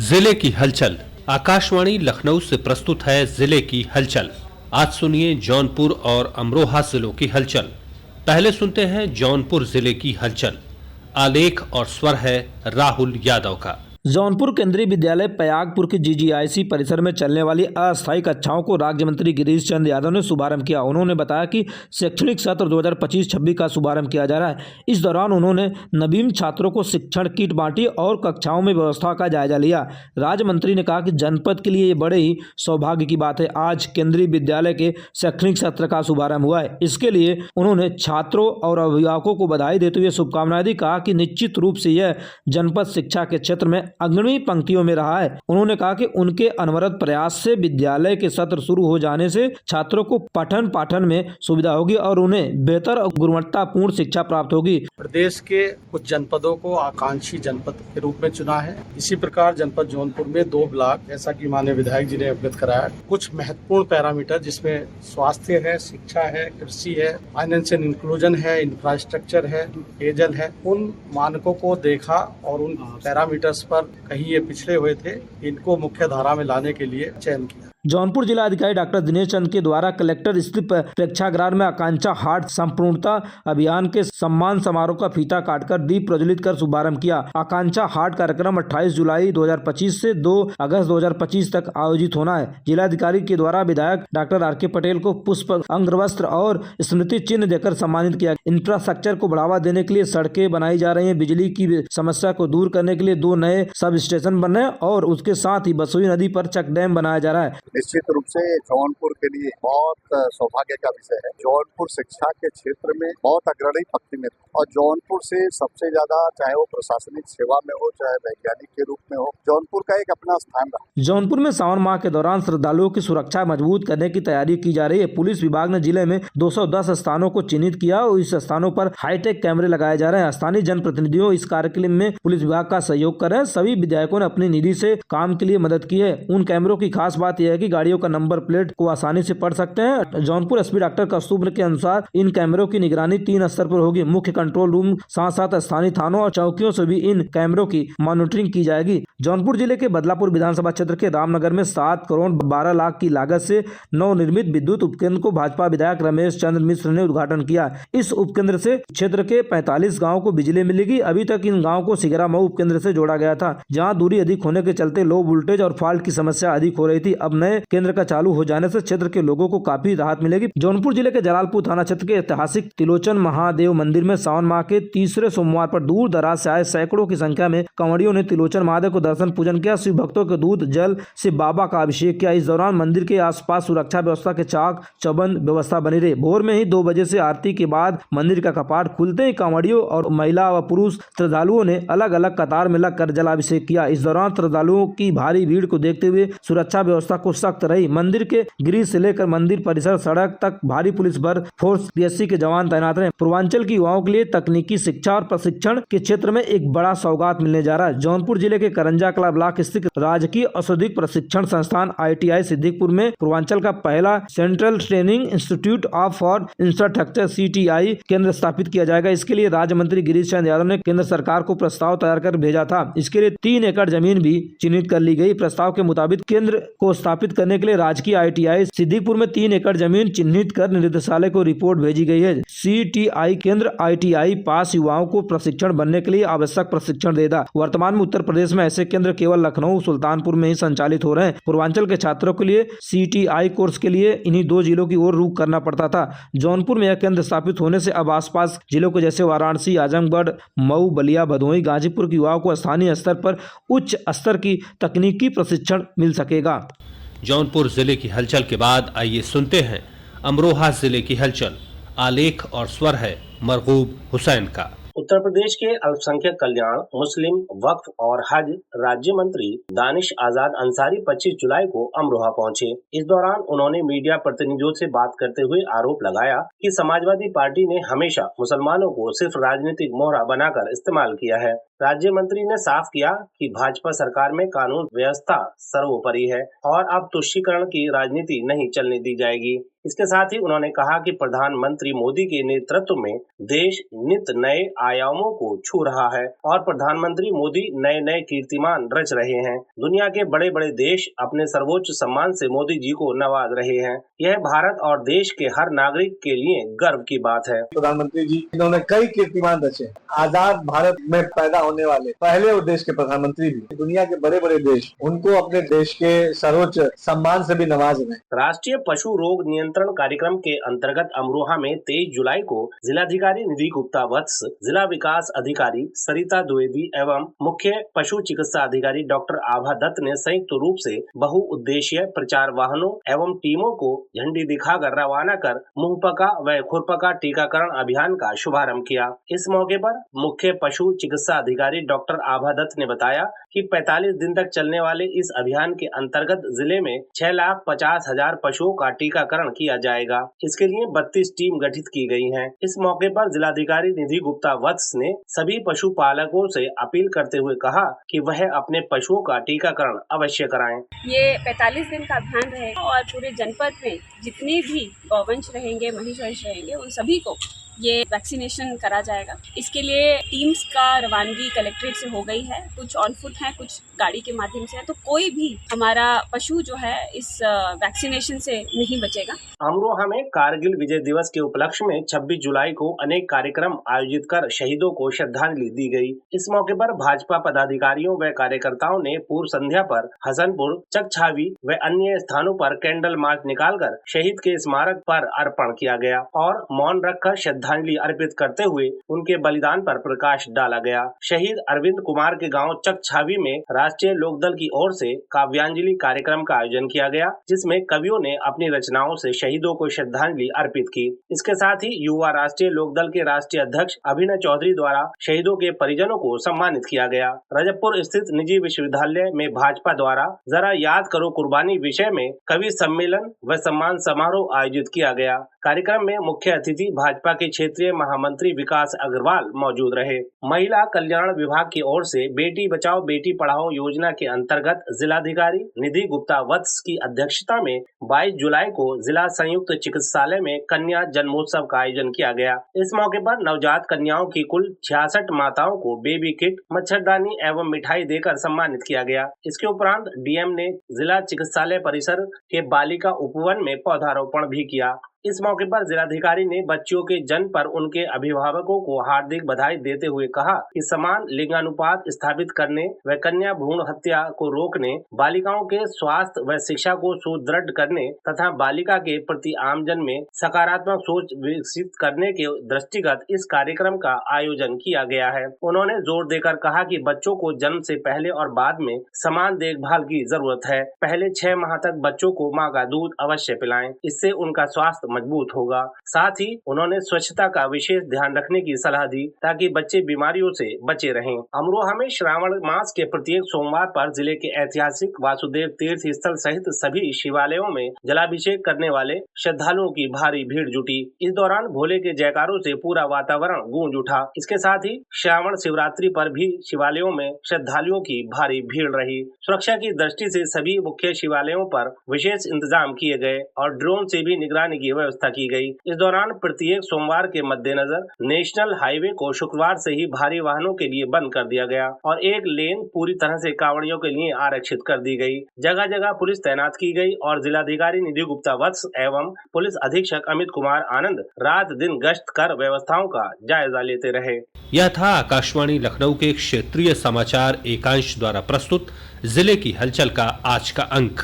जिले की हलचल। आकाशवाणी लखनऊ से प्रस्तुत है जिले की हलचल। आज सुनिए जौनपुर और अमरोहा जिलों की हलचल। पहले सुनते हैं जौनपुर जिले की हलचल। आलेख और स्वर है राहुल यादव का। जौनपुर केंद्रीय विद्यालय पयागपुर के जीजीआईसी परिसर में चलने वाली अस्थायी कक्षाओं को राज्य मंत्री गिरीश चंद्र यादव ने शुभारंभ किया। उन्होंने बताया कि शैक्षणिक सत्र 2025-26 का शुभारंभ किया जा रहा है। इस दौरान उन्होंने नवीन छात्रों को शिक्षण किट बांटी और कक्षाओं में व्यवस्था का जायजा लिया। राज्य मंत्री ने कहा कि जनपद के लिए ये बड़े ही सौभाग्य की बात है, आज केंद्रीय विद्यालय के शैक्षणिक सत्र का शुभारंभ हुआ है। इसके लिए उन्होंने छात्रों और अभिभावकों को बधाई देते हुए शुभकामनाएं दी। कहा कि निश्चित रूप से यह जनपद शिक्षा के क्षेत्र में अग्रणी पंक्तियों में रहा है। उन्होंने कहा कि उनके अनवरत प्रयास से विद्यालय के सत्र शुरू हो जाने से छात्रों को पठन पाठन में सुविधा होगी और उन्हें बेहतर और गुणवत्तापूर्ण शिक्षा प्राप्त होगी। प्रदेश के कुछ जनपदों को आकांक्षी जनपद के रूप में चुना है। इसी प्रकार जनपद जौनपुर में 2 ब्लॉक, जैसा कि माननीय विधायक जी ने अवगत कराया, कुछ महत्वपूर्ण पैरामीटर जिसमें स्वास्थ्य है, शिक्षा है, कृषि है, फाइनेंशियल इंक्लूजन है, इंफ्रास्ट्रक्चर है, पेयजल है, उन मानकों को देखा और उन पैरामीटर्स पर कहीं ये पिछड़े हुए थे, इनको मुख्य धारा में लाने के लिए चयन किया। जौनपुर जिला अधिकारी डॉक्टर दिनेश चंद के द्वारा कलेक्टर स्थित प्रेक्षागृह में आकांक्षा हाट संपूर्णता अभियान के सम्मान समारोह का फीता काटकर दीप प्रज्वलित कर शुभारंभ किया। आकांक्षा हाट कार्यक्रम 28 जुलाई 2025 से 2 अगस्त 2025 तक आयोजित होना है। जिलाधिकारी के द्वारा विधायक डॉक्टर आर के पटेल को पुष्प, अंगवस्त्र और स्मृति चिन्ह देकर सम्मानित किया। इंफ्रास्ट्रक्चर को बढ़ावा देने के लिए सड़कें बनाई जा रही है। बिजली की समस्या को दूर करने के लिए 2 नए सब स्टेशन बन रहे हैं और उसके साथ ही बसोई नदी पर चेक डैम बनाया जा रहा है। निश्चित रूप से जौनपुर के लिए बहुत सौभाग्य का विषय है। जौनपुर शिक्षा के क्षेत्र में बहुत अग्रणी पंक्ति में और जौनपुर से सबसे ज्यादा, चाहे वो प्रशासनिक सेवा में हो, चाहे वैज्ञानिक के रूप में हो, जौनपुर का एक अपना स्थान रहा। जौनपुर में सावन माह के दौरान श्रद्धालुओं की सुरक्षा मजबूत करने की तैयारी की जा रही है। पुलिस विभाग ने जिले में 210 स्थानों को चिन्हित किया और इस स्थानों पर हाईटेक कैमरे लगाए जा रहे हैं। स्थानीय जनप्रतिनिधियों इस कार्यक्रम में पुलिस विभाग का सहयोग कर रहे हैं। सभी विधायकों ने अपनी निधि से काम के लिए मदद की है। उन कैमरों की खास बात यह है कि गाड़ियों का नंबर प्लेट को आसानी से पढ़ सकते हैं। जौनपुर एसपी डॉक्टर कस्तूर के अनुसार इन कैमरों की निगरानी 3 स्तर पर होगी। मुख्य कंट्रोल रूम साथ साथ स्थानीय थानों और चौकियों से भी इन कैमरों की मॉनिटरिंग की जाएगी। जौनपुर जिले के बदलापुर विधानसभा क्षेत्र के रामनगर में 7 करोड़ 12 लाख की लागत से नवनिर्मित विद्युत उपकेंद्र को भाजपा विधायक रमेश चंद्र मिश्र ने उद्घाटन किया। इस उपकेंद्र से क्षेत्र के 45 गाँव को बिजली मिलेगी। अभी तक इन गाँव को सिगरा मऊ उपकेंद्र से जोड़ा गया था, जहाँ दूरी अधिक होने के चलते लो वोल्टेज और फॉल्ट की समस्या अधिक हो रही थी। अब नए केंद्र का चालू हो जाने से क्षेत्र के लोगों को काफी राहत मिलेगी। जौनपुर जिले के जलालपुर थाना क्षेत्र के ऐतिहासिक त्रिलोचन महादेव मंदिर में सावन माह के तीसरे सोमवार पर दूर दराज से आए सैकड़ों की संख्या में कांवड़ियों ने त्रिलोचन महादेव को दर्शन पूजन किया। शिव भक्तों के दूध जल से बाबा का अभिषेक किया। इस दौरान मंदिर के आसपास सुरक्षा व्यवस्था के चाक चौबंद व्यवस्था बनी रही। भोर में ही 2 बजे से आरती के बाद मंदिर का कपाट खुलते ही कांवड़ियों और महिला व पुरुष श्रद्धालुओं ने अलग अलग कतार में लगकर जलाभिषेक किया। इस दौरान श्रद्धालुओं की भारी भीड़ को देखते हुए सुरक्षा व्यवस्था को सख्त रही। मंदिर के गिरिज से लेकर मंदिर परिसर सड़क तक भारी पुलिस बल फोर्स पीएससी के जवान तैनात रहे। पूर्वांचल की युवाओं के लिए तकनीकी शिक्षा और प्रशिक्षण के क्षेत्र में एक बड़ा सौगात मिलने जा रहा है। जौनपुर जिले के करंजा कला ब्लॉक स्थित राजकीय औषधिक प्रशिक्षण संस्थान ITI सिद्दीकपुर में पूर्वांचल का पहला central training institute of for infrastructure CTI केंद्र स्थापित किया जाएगा। इसके लिए राज्य मंत्री गिरीश चंद्र यादव ने केंद्र सरकार को प्रस्ताव तैयार कर भेजा था। इसके लिए 3 एकड़ जमीन भी चिन्हित कर ली गई। प्रस्ताव के मुताबिक केंद्र को स्थापित करने के लिए राजकीय ITI सिद्दीकपुर में 3 एकड़ जमीन चिन्हित कर निदेशालय को रिपोर्ट भेजी गई है। CTI केंद्र ITI पास युवाओं को प्रशिक्षण बनने के लिए आवश्यक प्रशिक्षण देगा। वर्तमान में उत्तर प्रदेश में ऐसे केंद्र केवल लखनऊ, सुल्तानपुर में ही संचालित हो रहे हैं। पूर्वांचल के छात्रों के लिए CTI कोर्स के लिए इन्हीं 2 जिलों की ओर रुख करना पड़ता था। जौनपुर में यह केंद्र स्थापित होने से अब आसपास जिलों को जैसे वाराणसी, आजमगढ़, मऊ, बलिया, भदोही, गाजीपुर के युवाओं को स्थानीय स्तर पर उच्च स्तर की तकनीकी प्रशिक्षण मिल सकेगा। जौनपुर जिले की हलचल के बाद आइए सुनते हैं अमरोहा जिले की हलचल। आलेख और स्वर है मरगूब हुसैन का। उत्तर प्रदेश के अल्पसंख्यक कल्याण, मुस्लिम, वक्फ और हज राज्य मंत्री दानिश आजाद अंसारी 25 जुलाई को अमरोहा पहुंचे। इस दौरान उन्होंने मीडिया प्रतिनिधियों से बात करते हुए आरोप लगाया कि समाजवादी पार्टी ने हमेशा मुसलमानों को सिर्फ राजनीतिक मोहरा बनाकर इस्तेमाल किया है। राज्य मंत्री ने साफ किया कि भाजपा सरकार में कानून व्यवस्था सर्वोपरि है और अब तुष्टीकरण की राजनीति नहीं चलने दी जाएगी। इसके साथ ही उन्होंने कहा कि प्रधानमंत्री मोदी के नेतृत्व में देश नित नए आयामों को छू रहा है और प्रधानमंत्री मोदी नए नए कीर्तिमान रच रहे हैं। दुनिया के बड़े बड़े देश अपने सर्वोच्च सम्मान से मोदी जी को नवाज रहे हैं। यह भारत और देश के हर नागरिक के लिए गर्व की बात है। प्रधानमंत्री जी इन्होंने कई कीर्तिमान रचे। आजाद भारत में पैदा होने वाले पहले देश के प्रधानमंत्री भी दुनिया के बड़े बड़े देश उनको अपने देश के सर्वोच्च सम्मान से भी नवाज रहे। राष्ट्रीय पशु रोग नियंत्रण कार्यक्रम के अंतर्गत अमरोहा में 23 जुलाई को जिलाधिकारी निधि गुप्ता वत्स, जिला विकास अधिकारी सरिता द्विवेदी एवं मुख्य पशु चिकित्सा अधिकारी डॉक्टर आभा दत्त ने संयुक्त रूप से बहुउद्देशीय प्रचार वाहनों एवं टीमों को झंडी दिखाकर रवाना कर मुंहपका व खुरपका टीकाकरण अभियान का शुभारंभ किया। इस मौके पर मुख्य पशु चिकित्सा अधिकारी डॉक्टर आभा दत्त ने बताया कि 45 दिन तक चलने वाले इस अभियान के अंतर्गत जिले में 6,50,000 पशुओं का टीकाकरण किया जाएगा। इसके लिए 32 टीम गठित की गई हैं। इस मौके पर जिलाधिकारी निधि गुप्ता वत्स ने सभी पशुपालकों से अपील करते हुए कहा कि वह अपने पशुओं का टीकाकरण अवश्य कराएं। ये 45 दिन का अभियान रहेगा और पूरे जनपद में जितने भी गौवंश रहेंगे, महिषवंश रहेंगे, उन सभी को ये वैक्सीनेशन करा जाएगा। इसके लिए टीम्स का रवानगी कलेक्ट्रेट से हो गई है, कुछ ऑन फुट है, कुछ गाड़ी के माध्यम से है। तो कोई भी हमारा पशु जो है इस वैक्सीनेशन से नहीं बचेगा। अमरोहा में कारगिल विजय दिवस के उपलक्ष्य में 26 जुलाई को अनेक कार्यक्रम आयोजित कर शहीदों को श्रद्धांजलि दी गई। इस मौके पर भाजपा पदाधिकारियों व कार्यकर्ताओं ने पूर्व संध्या पर हसनपुर, चकछावी व अन्य स्थानों पर कैंडल मार्च निकालकर शहीद के स्मारक पर अर्पण किया गया और मौन रखकर श्रद्धांजलि अर्पित करते हुए उनके बलिदान पर प्रकाश डाला गया। शहीद अरविंद कुमार के गांव चकछावी में राष्ट्रीय लोकदल की ओर से काव्यांजलि कार्यक्रम का आयोजन किया गया, जिसमें कवियों ने अपनी रचनाओं से शहीदों को श्रद्धांजलि अर्पित की। इसके साथ ही युवा राष्ट्रीय लोकदल के राष्ट्रीय अध्यक्ष अभिनव चौधरी द्वारा शहीदों के परिजनों को सम्मानित किया गया। रजबपुर स्थित निजी विश्वविद्यालय में भाजपा द्वारा जरा याद करो कुर्बानी विषय में कवि सम्मेलन व सम्मान समारोह आयोजित किया गया। कार्यक्रम में मुख्य अतिथि भाजपा के क्षेत्रीय महामंत्री विकास अग्रवाल मौजूद रहे। महिला कल्याण विभाग की ओर से बेटी बचाओ बेटी पढ़ाओ योजना के अंतर्गत जिलाधिकारी निधि गुप्ता वत्स की अध्यक्षता में 22 जुलाई को जिला संयुक्त चिकित्सालय में कन्या जन्मोत्सव का आयोजन किया गया। इस मौके पर नवजात कन्याओं की कुल 66 माताओं को बेबी किट, मच्छरदानी एवं मिठाई देकर सम्मानित किया गया। इसके उपरांत डीएम ने जिला चिकित्सालय परिसर के बालिका उपवन में पौधारोपण भी किया। इस मौके पर जिलाधिकारी ने बच्चियों के जन्म पर उनके अभिभावकों को हार्दिक बधाई देते हुए कहा कि समान लिंगानुपात स्थापित करने व कन्या भ्रूण हत्या को रोकने, बालिकाओं के स्वास्थ्य व शिक्षा को सुदृढ़ करने तथा बालिका के प्रति आमजन में सकारात्मक सोच विकसित करने के दृष्टिगत इस कार्यक्रम का आयोजन किया गया है। उन्होंने जोर देकर कहा कि बच्चों को जन्म से पहले और बाद में समान देखभाल की जरूरत है। पहले 6 माह तक बच्चों को माँ का दूध अवश्य पिलाएं, इससे उनका स्वास्थ्य मजबूत होगा। साथ ही उन्होंने स्वच्छता का विशेष ध्यान रखने की सलाह दी ताकि बच्चे बीमारियों से बचे रहें। अमरोहा में श्रावण मास के प्रत्येक सोमवार पर जिले के ऐतिहासिक वासुदेव तीर्थ स्थल सहित सभी शिवालयों में जलाभिषेक करने वाले श्रद्धालुओं की भारी भीड़ जुटी। इस दौरान भोले के जयकारों से पूरा वातावरण गूंज उठा। इसके साथ ही श्रावण शिवरात्रि पर भी शिवालयों में श्रद्धालुओं की भारी भीड़ रही। सुरक्षा की दृष्टि से सभी मुख्य शिवालयों पर विशेष इंतजाम किए गए और ड्रोन से भी निगरानी की व्यवस्था की गई। इस दौरान प्रत्येक सोमवार के मद्देनजर नेशनल हाईवे को शुक्रवार से ही भारी वाहनों के लिए बंद कर दिया गया और एक लेन पूरी तरह से कांवड़ियों के लिए आरक्षित कर दी गई। जगह जगह पुलिस तैनात की गई और जिलाधिकारी निधि गुप्ता वत्स एवं पुलिस अधीक्षक अमित कुमार आनंद रात दिन गश्त कर व्यवस्थाओं का जायजा लेते रहे। यह था आकाशवाणी लखनऊ के क्षेत्रीय समाचार एकांश द्वारा प्रस्तुत जिले की हलचल का आज का अंक।